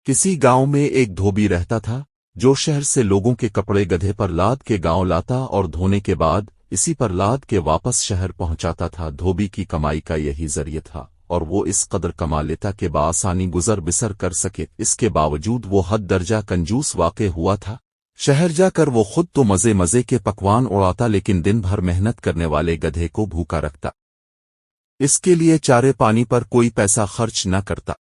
किसी गांव में एक धोबी रहता था जो शहर से लोगों के कपड़े गधे पर लाद के गांव लाता और धोने के बाद इसी पर लाद के वापस शहर पहुंचाता था। धोबी की कमाई का यही जरिए था और वो इस कदर कमा लेता कि बआसानी गुजर बिसर कर सके। इसके बावजूद वो हद दर्जा कंजूस वाक़ हुआ था। शहर जाकर वो खुद तो मजे मजे के पकवान उड़ाता लेकिन दिन भर मेहनत करने वाले गधे को भूखा रखता। इसके लिए चारे पानी पर कोई पैसा खर्च न करता।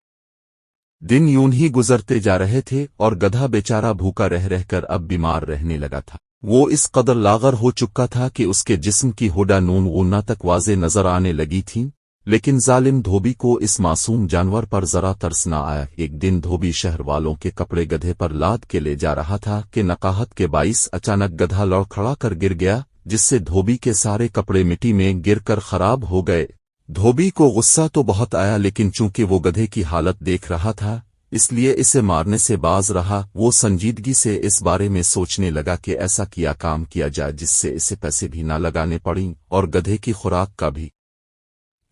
दिन यूं ही गुजरते जा रहे थे और गधा बेचारा भूखा रह रहकर अब बीमार रहने लगा था। वो इस कदर लागर हो चुका था कि उसके जिस्म की होड़ा नून ऊना तक वाज़े नजर आने लगी थीं। लेकिन जालिम धोबी को इस मासूम जानवर पर जरा तरस न आया। एक दिन धोबी शहर वालों के कपड़े गधे पर लाद के ले जा रहा था कि नकाहत के बाइस अचानक गधा लड़खड़ा कर गिर गया, जिससे धोबी के सारे कपड़े मिट्टी में गिरकर खराब हो गए। धोबी को गुस्सा तो बहुत आया लेकिन चूंकि वो गधे की हालत देख रहा था इसलिए इसे मारने से बाज रहा। वो संजीदगी से इस बारे में सोचने लगा कि ऐसा किया काम किया जाए जिससे इसे पैसे भी ना लगाने पड़ें और गधे की खुराक का भी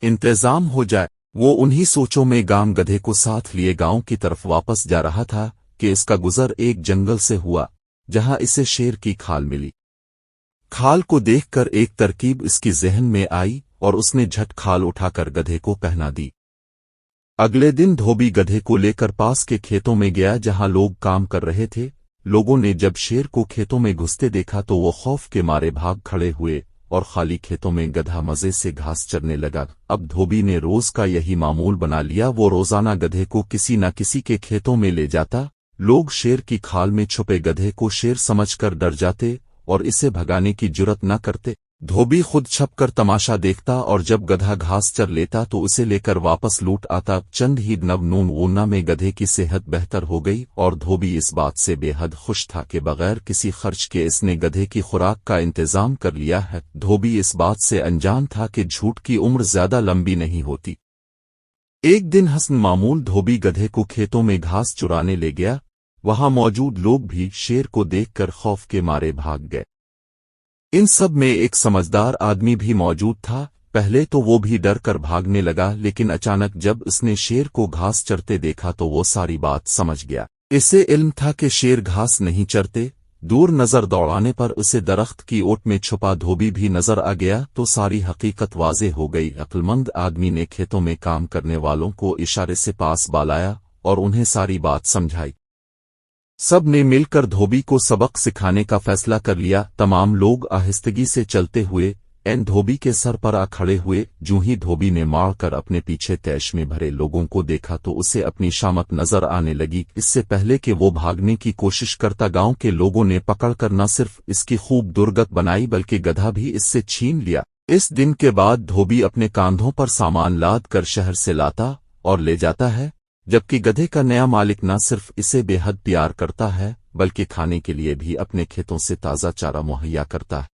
इंतजाम हो जाए। वो उन्हीं सोचों में गांव गधे को साथ लिए गांव की तरफ वापस जा रहा था कि इसका गुजर एक जंगल से हुआ जहां इसे शेर की खाल मिली। खाल को देखकर एक तरकीब इसकी जहन में आई और उसने झट खाल उठाकर गधे को पहना दी। अगले दिन धोबी गधे को लेकर पास के खेतों में गया जहां लोग काम कर रहे थे। लोगों ने जब शेर को खेतों में घुसते देखा तो वो खौफ के मारे भाग खड़े हुए और खाली खेतों में गधा मजे से घास चरने लगा। अब धोबी ने रोज का यही मामूल बना लिया। वो रोजाना गधे को किसी न किसी के खेतों में ले जाता। लोग शेर की खाल में छुपे गधे को शेर समझकर डर जाते और इसे भगाने की जुर्रत न करते। धोबी खुद छपकर तमाशा देखता और जब गधा घास चर लेता तो उसे लेकर वापस लूट आता। चंद ही नव नून ऊना में गधे की सेहत बेहतर हो गई और धोबी इस बात से बेहद खुश था कि बगैर किसी खर्च के इसने गधे की खुराक का इंतजाम कर लिया है। धोबी इस बात से अनजान था कि झूठ की उम्र ज्यादा लंबी नहीं होती। एक दिन हसन मामूल धोबी गधे को खेतों में घास चुराने ले गया। वहां मौजूद लोग भी शेर को देखकर खौफ के मारे भाग गए। इन सब में एक समझदार आदमी भी मौजूद था। पहले तो वो भी डर कर भागने लगा लेकिन अचानक जब उसने शेर को घास चरते देखा तो वो सारी बात समझ गया। इसे इल्म था कि शेर घास नहीं चरते। दूर नजर दौड़ाने पर उसे दरख्त की ओट में छुपा धोबी भी नजर आ गया तो सारी हकीकत वाज़े हो गई। अक्लमंद आदमी ने खेतों में काम करने वालों को इशारे से पास बुलाया और उन्हें सारी बात समझाई। सब ने मिलकर धोबी को सबक सिखाने का फैसला कर लिया। तमाम लोग आहिस्तगी से चलते हुए धोबी के सर पर आ खड़े हुए। जूं ही धोबी ने मार कर अपने पीछे तैश में भरे लोगों को देखा तो उसे अपनी शामत नजर आने लगी। इससे पहले कि वो भागने की कोशिश करता गांव के लोगों ने पकड़कर न सिर्फ इसकी खूब दुर्गत बनाई बल्कि गधा भी इससे छीन लिया। इस दिन के बाद धोबी अपने कांधों पर सामान लाद कर शहर से लाता और ले जाता है, जबकि गधे का नया मालिक न सिर्फ इसे बेहद प्यार करता है बल्कि खाने के लिए भी अपने खेतों से ताज़ा चारा मुहैया करता है।